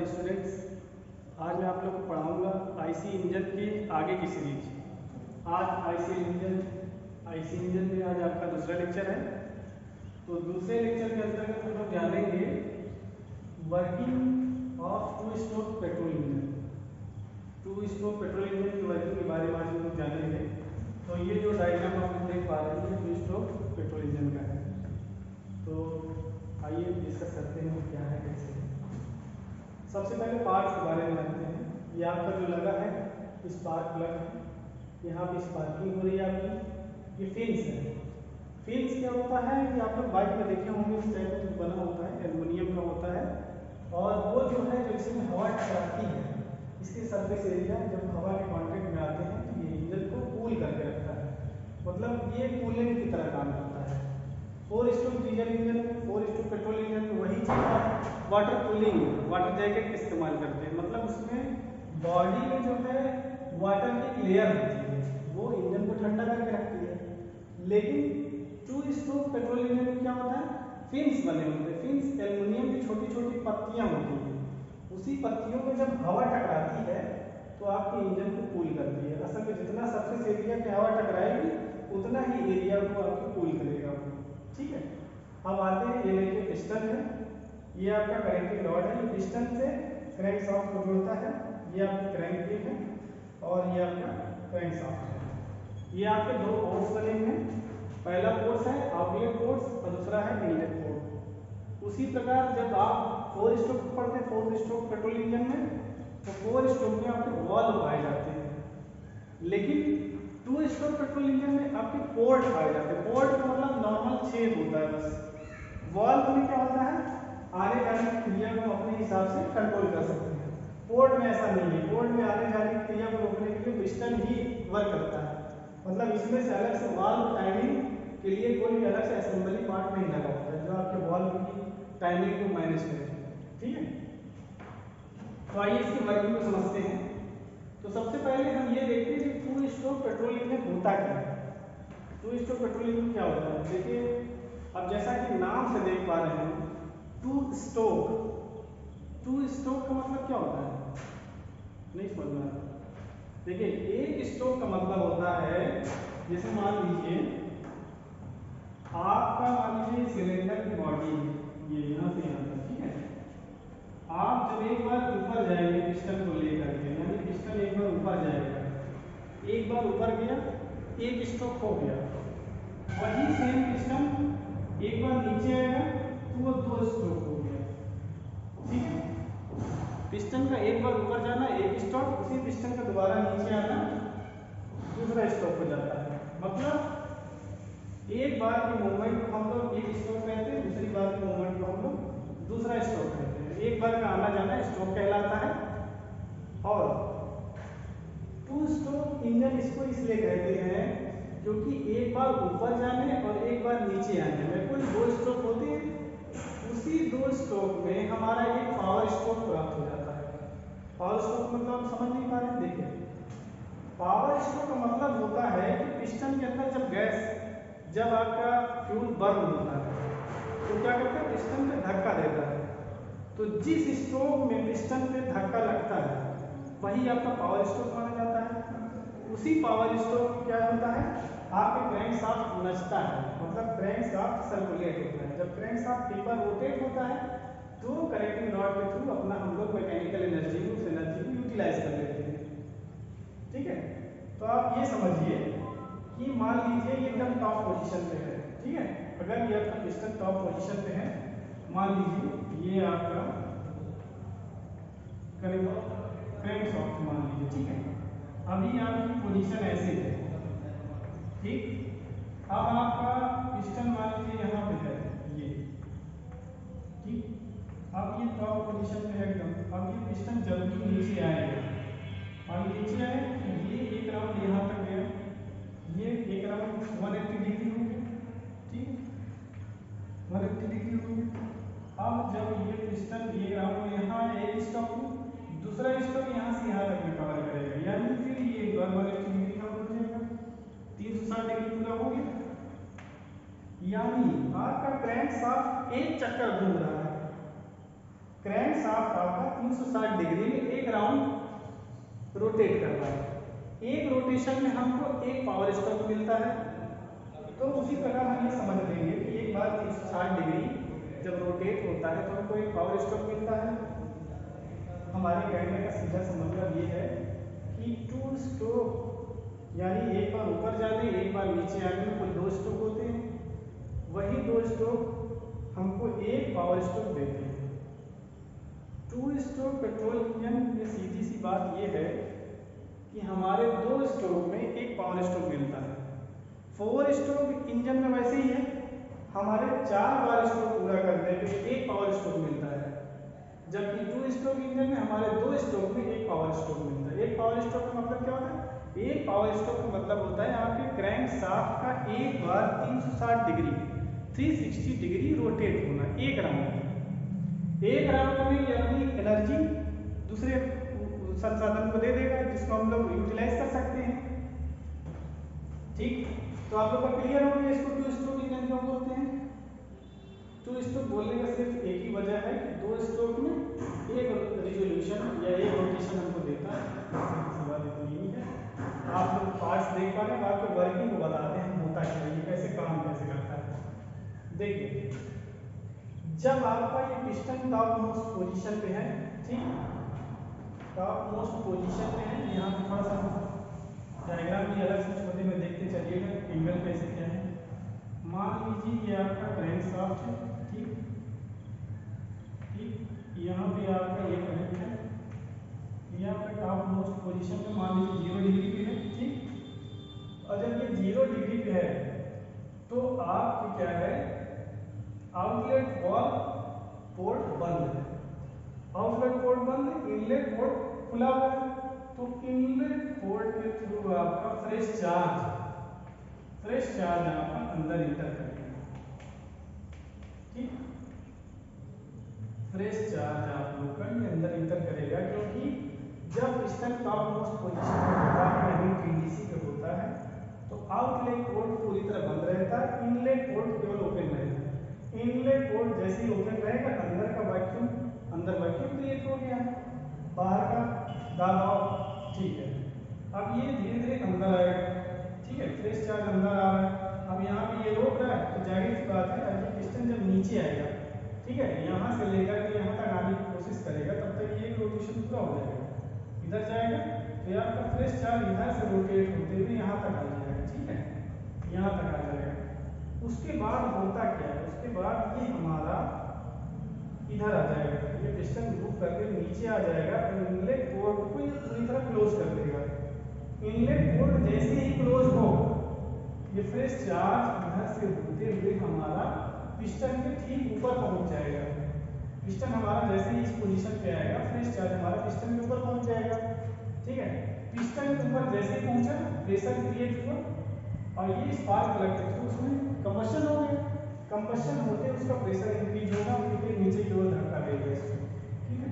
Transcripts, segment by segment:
नमस्कार स्टूडेंट्स। आज मैं आप लोग को पढ़ाऊंगा आईसी इंजन के आगे की सीरीज। आज आईसी इंजन में आज आपका दूसरा लेक्चर है। तो दूसरे लेक्चर के अंतर्गत हम लोग जानेंगे working of two stroke petrol engine. Two stroke petrol engine की वर्किंग के बारे में आज हम लोग जानेंगे। तो ये जो डायग्राम आप लोग देख पा रहे हैं टू स्ट्रोक पेट्रोल इंजन का है। तो आइए डिस्कस करते हैं क्या है कैसे है। सबसे पहले पार्ट्स के बारे में जानते हैं। ये आपका जो लगा है स्पार्क प्लग है, यहाँ पे स्पार्किंग हो रही है आपकी। ये फिन्स है। फिन्स क्या होता है कि आप लोग बाइक में देखे होंगे, इस टाइप का बना होता है, एल्युमिनियम का होता है। और वो जो है जो इसमें हवा टकराती है, इसके सरफेस एरिया जब हवा के कांटेक्ट में आते हैं तो ये इंजन को कूल करके रखता है। मतलब ये कूलेंट की तरह काम करता है। 4 स्ट्रोक डीजल इंजन में, 4 स्ट्रोक पेट्रोल इंजन में वही चीज वाटर कूलिंग, वाटर जैकेट इस्तेमाल करते हैं। मतलब उसमें बॉडी में जो है वाटर की लेयर होती है, वो इंजन को ठंडा करके रखती है। लेकिन 2 स्ट्रोक पेट्रोल इंजन में क्या होता है, फिन्स बने होते हैं। फिन्स एल्युमिनियम की छोटी छोटी पत्तियां होती हैं। उसी पत्तियों में जब हवा टकराती है तो आपके इंजन को कूल करती है। असल में जितना सरफेस एरिया पे हवा टकराएगी उतना ही एरिया को आपको कूल करेगा। ठीक है, अब आते हैं, ये देखिए पिस्टन है, ये आपका कनेक्टिंग रॉड है। ये पिस्टन से क्रैंक शाफ्ट को जोड़ता है। ये आपकी क्रैंक केस है और ये आपका क्रैंक शाफ्ट है। ये आपके दो पोर्ट्स बने हुए हैं। पहला पोर्ट है आउटलेट पोर्ट और दूसरा है इनलेट पोर्ट। उसी प्रकार जब आप 4 स्ट्रोक पढ़ते हैं, 4 स्ट्रोक पेट्रोल इंजन में, तो 4 स्ट्रोक में आपके वाल्व पाए जाते हैं। लेकिन 2 स्ट्रोक पेट्रोल इंजन में आपके पोर्ट पाए जाते हैं। पोर्ट का मतलब नॉर्मल छेद होता है बस। वाल्व में क्या होता है, आने जाने की क्रिया को अपने हिसाब से कंट्रोल कर सकते हैं। पोर्ट में ऐसा नहीं है। पोर्ट में आने जाने की क्रिया को रोकने के लिए पिस्टन ही वर्क करता है। मतलब इसमें से अलग से वाल्व टाइमिंग के लिए कोई भी अलग से असेंबली पार्ट नहीं लगा होता है जो आपके वाल्व की टाइमिंग को मैनेज करे। ठीक है, तो आइए इसकी वर्किंग को समझते हैं। तो सबसे पहले हम ये देखते हैं कि 2 स्ट्रोक पेट्रोल इंजन होता क्या है। 2 स्ट्रोक पेट्रोल इंजन क्या होता है, देखिए अब जैसा कि नाम से देख पा रहे हैं 2 स्ट्रोक। 2 स्ट्रोक का मतलब क्या होता है, नहीं समझ में आता। देखिए एक स्ट्रोक का मतलब होता है, जैसे मान लीजिए आपका, मान लीजिए सिलेंडर की बॉडी है, ये यहाँ से यहाँ तक, ठीक है। आप जब एक बार ऊपर जाएंगे पिस्टन को लेकर के, यानी पिस्टन एक बार ऊपर जाएगा, एक बार ऊपर गया, एक स्ट्रोक हो गया। वही सेम पिस्टन एक बार नीचे आएगा तो वो 2 स्ट्रोक हो गया। ठीक है, पिस्टन का एक बार ऊपर जाना एक स्ट्रोक, उसी पिस्टन का दोबारा नीचे आना दूसरा स्ट्रोक हो जाता है। मतलब एक बार की मूवमेंट को हम लोग एक स्ट्रोक कहते हैं, दूसरी बार की मूवमेंट को हम लोग दूसरा स्ट्रोक कहते हैं। एक बार का आना जाना स्ट्रोक कहलाता है। और 2 स्ट्रोक इंजन इसको इसलिए कहते हैं क्योंकि एक बार ऊपर जाने और एक बार नीचे आने में कुल 2 स्ट्रोक होते हैं। उसी 2 स्ट्रोक में हमारा एक पावर स्ट्रोक प्राप्त हो जाता है। पावर स्ट्रोक मतलब हम समझ नहीं पा रहे हैं। देखिए पावर स्ट्रोक का मतलब होता है कि पिस्टन के अंदर जब गैस, जब आपका फ्यूल बर्न होता है तो क्या करता है, पिस्टन पे धक्का देता है। तो जिस स्ट्रोक में पिस्टन पे धक्का लगता है वही आपका पावर स्ट्रोक माना जाता है। उसी पावर स्ट्रोक क्या होता है, आपके क्रैंक शाफ्ट नचता है, मतलब क्रैंक शाफ्ट सर्कुलेट होता है। जब क्रैंक शाफ्ट एक बार रोटेट होता है तो कनेक्टिंग रॉड के थ्रू अपना हम लोग मैकेनिकल एनर्जी को, उस एनर्जी को यूटिलाइज कर लेते हैं। ठीक है, तो आप ये समझिए कि मान लीजिए ये एकदम टॉप पोजीशन पे है। ठीक है, अगर ये आपका पिस्टन टॉप पोजीशन पे है, मान लीजिए ये आपका क्रैंक शाफ्ट मान लीजिए। ठीक है, अभी आपकी पोजीशन ऐसे है। ठीक, अब आपका पिस्टन मान लीजिए यहाँ पे है ये। ठीक, अब ये टॉप पोजीशन पे है एकदम। अब ये पिस्टन जब भी नीचे आएगा, अब नीचे आए तो ये एक राउंड यहाँ तक गया, ये एक राउंड 180 डिग्री हो गया। ठीक, 180 डिग्री हो गया। अब जब ये पिस्टन एक राउंड यहाँ एक स्टॉप में, दूसरा स्टॉप यहाँ से यहाँ तक में कवर करेगा, यानी फिर ये एक बार 180 डिग्री कवर हो जाएगा, 360 डिग्री पूरा हो गया। यानी आपका क्रैंक शाफ्ट एक चक्कर घूम रहा है। क्रैंक शाफ्ट आपका 360 डिग्री में एक राउंड रोटेट कर रहा है। एक रोटेशन में हमको एक पावर स्ट्रोक मिलता है। तो उसी प्रकार हम ये समझ लेंगे कि एक बार 360 डिग्री जब रोटेट होता है तो हमको एक पावर स्ट्रोक मिलता है। हमारे कहने का सीधा सा मतलब ये है कि टू स्ट्रोक यानी एक बार ऊपर जाने एक बार नीचे आने में कुल 2 स्ट्रोक होते हैं। वही 2 स्ट्रोक हमको एक पावर स्ट्रोक देते हैं। 2 स्ट्रोक पेट्रोल इंजन में सीधी सी बात ये है कि हमारे 2 स्ट्रोक में एक पावर स्ट्रोक मिलता है। 4 स्ट्रोक इंजन में वैसे ही है, हमारे 4 बार स्ट्रोक पूरा करने पे एक पावर स्ट्रोक मिलता है, जबकि 2 स्ट्रोक इंजन में हमारे 2 स्ट्रोक में एक पावर स्ट्रोक मिलता है। एक पावर स्ट्रोक का मतलब क्या होता है? एक पावर स्ट्रोक का मतलब होता है आपके क्रैंक शाफ्ट का एक बार 360 डिग्री 360 डिग्री रोटेट होना एक राउंड। एक राउंड में ये अपनी एनर्जी दूसरे संसाधन को दे देगा जिसको हम लोग यूटिलाइज कर सकते हैं। ठीक, तो आप लोग का क्लियर हो गया इसको 2 स्ट्रोक इंजन क्यों बोलते हैं। 2 स्ट्रोक बोलने का सिर्फ एक ही वजह है कि 2 स्ट्रोक में एक रिजोल्यूशन या एक रोटेशन हमको देता है। इसकी बात इतनी ही है। आप लोग पार्ट्स देख पा रहे हैं, आपके वर्किंग को बताते हैं होता क्या है, कैसे काम कैसे करता है। देखिए, जब आपका ये पिस्टन टॉप मोस्ट पोजीशन पे है, ठीक, टॉप मोस्ट पोजीशन पे है, यहाँ पे थोड़ा सा डायग्राम भी अलग से छोटे में देखते चलिएगा एंगल कैसे क्या है। मान लीजिए ये आपका क्रैंक शाफ्ट है, ठीक ठीक, यहाँ पे आपका ये कनेक्ट है, ये आपका टॉप मोस्ट पोजीशन में मान लीजिए 0 डिग्री पे है, ठीक। और जब ये 0 डिग्री पे है तो आपकी क्या है, आउटलेट वॉल पोर्ट बंद है, आउटलेट पोर्ट बंद है, इनलेट पोर्ट खुला हुआ है। तो इनलेट पोर्ट के थ्रू आपका फ्रेश चार्ज आपका अंदर इंटर करेगा, ठीक। फ्रेश चार्ज आप लोग का ये अंदर इंटर करेगा, क्योंकि जब पिस्टन टॉप मोस्ट पोजीशन में होता है यानी टीडीसी पे होता है तो आउटलेट पोर्ट पूरी तरह बंद रहता है, इनलेट पोर्ट केवल ओपन रहता है। इनलेट पोर्ट जैसे ही ओपन रहेगा अंदर का वैक्यूम क्रिएट हो गया, बाहर का दबाव, ठीक है। अब ये धीरे धीरे अंदर आएगा, ठीक है, फ्रेश चार्ज अंदर आ रहा है। अब यहाँ पे ये रोक रहा है तो जाहिर सी बात है अभी पिस्टन जब नीचे आएगा, ठीक है, यहाँ से लेकर के यहाँ तक आने की कोशिश करेगा, तब तक ये रोटेशन पूरा हो जाएगा, इधर जाएगा तो ये आपका फ्रेश चार्ज इधर से रोटेट होते हुए यहाँ तक आ जाएगा, ठीक है, यहाँ तक आ जाएगा। उसके बाद होता क्या है, उसके बाद ये हमारा इधर आ जाएगा, ये पिस्टन मूव करके नीचे आ जाएगा और इनलेट पोर्ट को ये पूरी तरह क्लोज कर देगा। इनलेट पोर्ट जैसे ही क्लोज हो, ये फ्रेश चार्ज इधर से होते हुए हमारा पिस्टन के ठीक ऊपर पहुंच जाएगा। पिस्टन हमारा जैसे ही इस पोजीशन पे आएगा, फ्रेश चार्ज हमारा पिस्टन के ऊपर पहुंच जाएगा, ठीक है। पिस्टन के ऊपर जैसे ही पहुंचा, प्रेशर क्रिएट हुआ और ये स्पार्क प्लग के थ्रू उसमें कंबशन हो गया। कंबशन होते उसका प्रेशर इंक्रीज होगा, क्योंकि नीचे की ओर धक्का देगा इसको, ठीक है।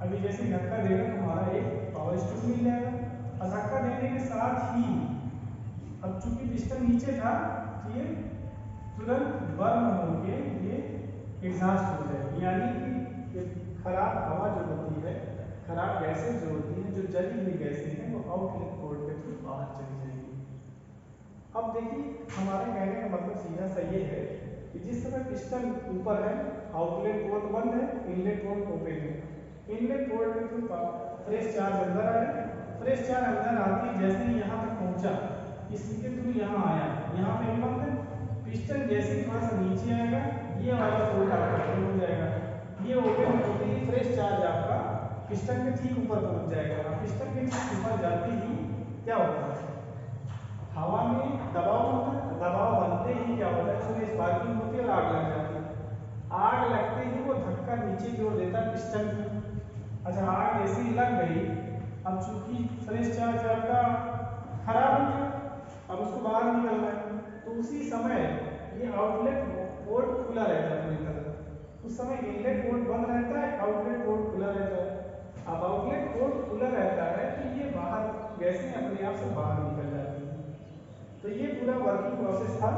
अभी जैसे ही धक्का देगा तो हमारा एक पावर स्ट्रोक मिल जाएगा, और धक्का देने के साथ ही अब चूंकि पिस्टन नीचे था तो ये तुरंत बर्न होके ये एग्जॉस्ट हो जाएगी, यानी कि खराब हवा जो होती है, खराब गैसें जो होती हैं, जो जली हुई गैसें हैं, वो आउटलेट पोर्ट के थ्रू बाहर चली जाएंगी। अब देखिए, हमारे कहने का मतलब सीधा सा ये है कि जिस समय पिस्टन ऊपर है, आउटलेट पोर्ट बंद है, इनलेट पोर्ट ओपन है। इनलेट पोर्ट के थ्रू फ्रेश चार्ज अंदर आएगा, फ्रेश चार्ज अंदर आते ही जैसे ही यहाँ तक पहुँचा, इसके थ्रू यहाँ आया, यहाँ पे बंद है। पिस्टन जैसे ही थोड़ा सा नीचे आएगा, ये वाला पोर्ट आपका ओपन हो जाएगा, ये ओपन होते ही फ्रेश चार्ज आपका पिस्टन के ठीक ऊपर पहुँच जाएगा। पिस्टन के ठीक ऊपर जाते ही क्या होता है, हवा में दबाव बनता है, दबाव बनते ही क्या होता है, उसमें स्पार्किंग होती है और आग लग जाती है। आग लगते ही वो धक्का नीचे की ओर देता है पिस्टन को। अच्छा, आग जैसे ही लग गई, अब चूंकि फ्रेश चार्ज आपका खराब हो गया, अब उसको बाहर निकलना है, तो उसी समय ये आउटलेट पोर्ट खुला रहता है पूरी तरह। उस समय इनलेट पोर्ट बंद रहता है, आउटलेट पोर्ट खुला रहता है। अब आउटलेट पोर्ट खुला रहता है तो ये बाहर गैसें अपने आप से बाहर निकल जाती है। तो ये पूरा वर्किंग प्रोसेस था।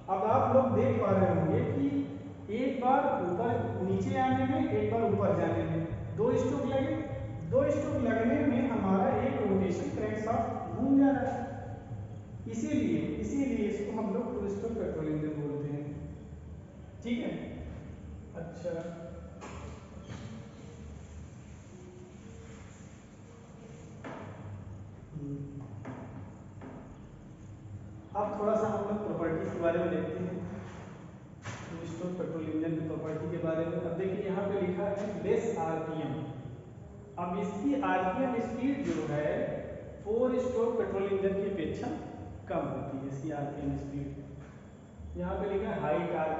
अब आप लोग देख पा रहे होंगे कि एक बार ऊपर नीचे आने में, एक बार ऊपर जाने में 2 स्ट्रोक लगे। 2 स्ट्रोक लगने में हमारा एक रोटेशन क्रैंकशाफ्ट घूम जा रहा है, इसीलिए इसको हम लोग 2 स्ट्रोक पेट्रोल इंजन बोलते हैं। ठीक है। अच्छा, अब थोड़ा सा हम लोग प्रॉपर्टीज के बारे में देखते हैं, 2 स्ट्रोक पेट्रोल इंजन की प्रॉपर्टी के बारे में। अब देखिए यहाँ पे लिखा है लेस आरपीएम। अब इसकी आरपीएम स्पीड जो है 4 स्ट्रोक पेट्रोल इंजन की अपेक्षा कम होती है, इसकी आरपीएम स्पीड। यहाँ पे लिखा है हाई टार्क,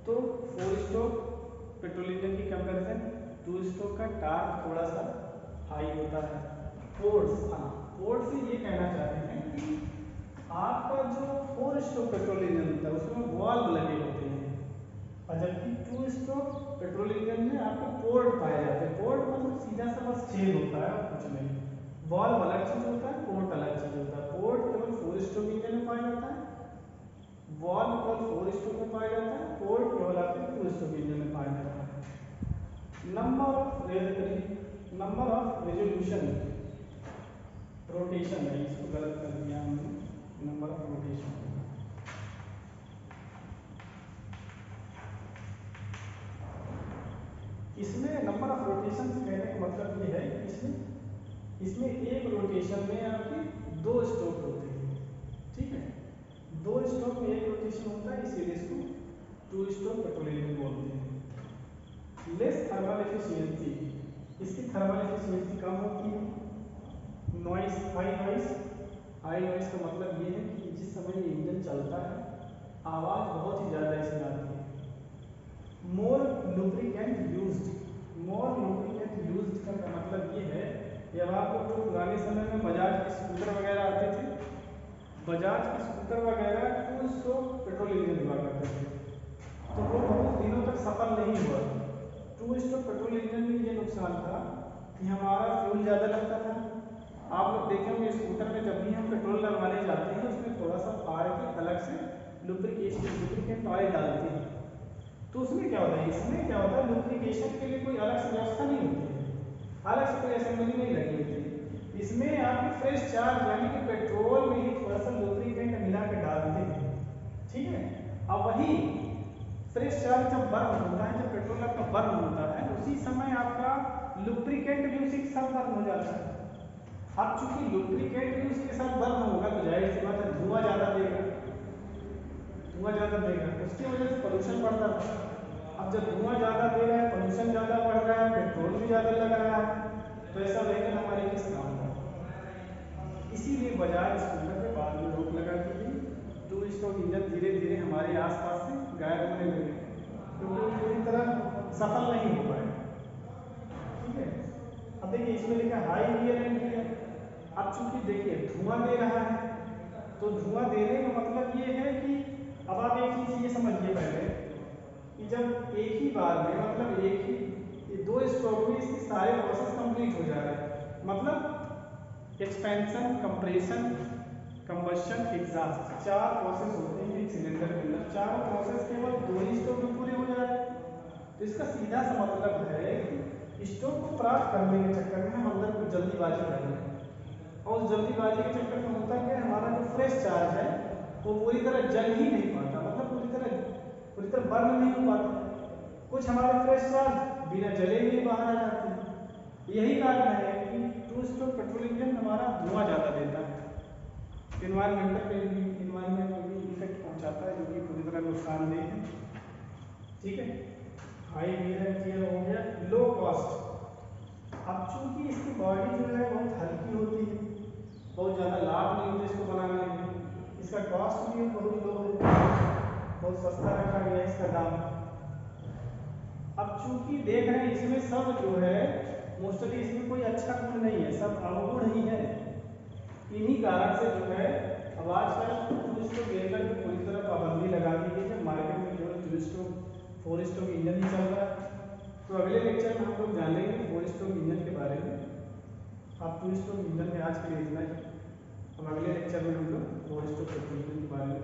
तो 4 स्ट्रोक पेट्रोल इंजन की कंपैरिजन 2 स्ट्रोक का टार्क थोड़ा सा हाई होता है। फोर्स, हाँ, फोर्स से ये कहना चाहते हैं कि आपका जो 4 स्ट्रोक पेट्रोल इंजन होता है उसमें वाल्व लगे होते हैं, और जबकि 2 स्ट्रोक पेट्रोल इंजन में आपको पोर्ट पाए जाते हैं। पोर्ट मतलब सीधा सा बस छेद होता है और कुछ नहीं। वाल्व अलग चीज होता है, पोर्ट अलग चीज होता है। पोर्ट केवल 4 स्ट्रोक इंजन में पाया जाता है, वाल्व केवल 4 स्ट्रोक में पाया जाता है, पोर्ट केवल आपके 2 स्ट्रोक इंजन में पाया जाता है। नंबर ऑफ रेजोल्यूशन, रोटेशन है, इसको गलत कर दिया हमने, नंबर ऑफ रोटेशन। इसमें नंबर ऑफ रोटेशन से कहने का मतलब ये है कि इसमें एक रोटेशन में आपके 2 स्ट्रोक होते हैं। ठीक है, 2 स्ट्रोक में एक रोटेशन होता है, इसीलिए इसको 2 स्ट्रोक पेट्रोल इंजन बोलते हैं। लेस थर्मल एफिशिएंसी, इसकी थर्मल एफिशिएंसी कम होती है। नॉइस, हाई नॉइस का मतलब ये है कि जिस समय ये इंजन चलता है आवाज़ बहुत ही ज़्यादा इसमें आती है। मोर लुब्रिकेंट यूज्ड, का मतलब ये है कि अब आपको जो पुराने समय में बजाज के स्कूटर वगैरह आते थे, बजाज के स्कूटर वगैरह 2 स्ट्रोक पेट्रोल इंजन हुआ करते थे, तो वो बहुत दिनों तक सफल नहीं हुआ। 2 स्ट्रोक पेट्रोल इंजन में ये नुकसान था कि हमारा फ्यूल ज़्यादा लगता था। आप लोग देखेंगे स्कूटर में जब भी हम पेट्रोल डलवाने जाते हैं उसमें थोड़ा सा फाड़ के अलग से लुब्रिकेंट ऑयल डालते हैं, तो उसमें क्या होता है, इसमें क्या होता है, लुब्रिकेशन के लिए कोई अलग से व्यवस्था नहीं होती है, अलग से कोई असेंबली नहीं लगी होती है। इसमें आपके फ्रेश चार्ज यानी कि पेट्रोल में ही थोड़ा सा लुब्रिकेंट मिला के डालते हैं। ठीक है, अब वही फ्रेश चार्ज जब बर्न होता है, जब पेट्रोल आपका बर्न होता है, उसी समय आपका लुब्रिकेंट भी उसी के साथ बर्न हो जाता है। अब चूंकि लुब्रिकेंट भी उसके साथ बर्न होगा तो जाहिर सी बात है धुआं ज़्यादा देगा, उसकी वजह से पोल्यूशन बढ़ता था। अब जब धुआं ज़्यादा दे रहा है, पोल्यूशन ज़्यादा बढ़ रहा है, पेट्रोल भी ज़्यादा लग रहा है, तो ऐसा व्हीकल हमारे किस काम का। इसीलिए बजाज स्कूटर पे बाद में रोक लगा दी गई, 2 स्ट्रोक इंजन धीरे धीरे हमारे आसपास से गायब होने लगे, क्योंकि वो पूरी तरह सफल नहीं हो पाए। ठीक है, अब देखिए इसमें लिखा हाई गियर एंट्री है। अब चूंकि देखिए धुआं दे रहा है, तो धुआं देने का मतलब ये है कि अब आप एक चीज़ ये समझिए पहले कि जब एक ही बार में, मतलब एक ही 2 स्ट्रोक में इसके सारे प्रोसेस कंप्लीट हो जा रहे हैं, मतलब expansion, compression, combustion, exhaust, 4 process होते हैं एक सिलेंडर के अंदर। चारों प्रोसेस केवल 2 ही स्ट्रोक में पूरे हो जा रहे हैं, तो इसका सीधा सा मतलब है कि स्ट्रोक को प्राप्त करने के चक्कर में हम अंदर कुछ जल्दीबाजी कर रहे हैं, और उस जल्दीबाजी के चक्कर में होता है कि हमारा जो फ्रेश चार्ज है वो पूरी तरह जल ही नहीं पाता, मतलब पूरी तरह बर्न नहीं हो पाता। कुछ हमारे फ्रेश चार्ज बिना जले हुए बाहर आ जाते हैं। यही कारण है कि 2 स्ट्रोक पेट्रोल इंजन हमारा धुआं ज़्यादा देता है, इन्वायरमेंट में भी इफेक्ट पहुंचाता है, जो कि पूरी तरह नुकसानदेह है। ठीक है, हाई गियर हो गया। लो कॉस्ट, अब चूंकि इसकी बॉडी जो है बहुत हल्की होती है, बहुत ज़्यादा लाभ नहीं होता इसको बनाने में, इसका कॉस्ट भी बहुत लो है, बहुत सस्ता रखा गया है इसका दाम। अब चूंकि देख रहे हैं इसमें सब जो है मोस्टली इसमें कोई अच्छा गुण नहीं है, सब अवगुण ही है। इन्हीं कारण से जो है अब आजकल 2 स्ट्रोक वेहिकल पे पूरी तरह पाबंदी लगा दी गई है, मार्केट में केवल 2 स्ट्रोक 4 स्ट्रोक इंजन ही चल रहा है। तो अगले लेक्चर में हम लोग जानेंगे 4 स्ट्रोक इंजन के बारे में। आप 2 स्ट्रोक इंजन में आज के लिए इतना ही, अब अगले लेक्चर में हम लोग 4 स्ट्रोक पेट्रोल इंजन के बारे में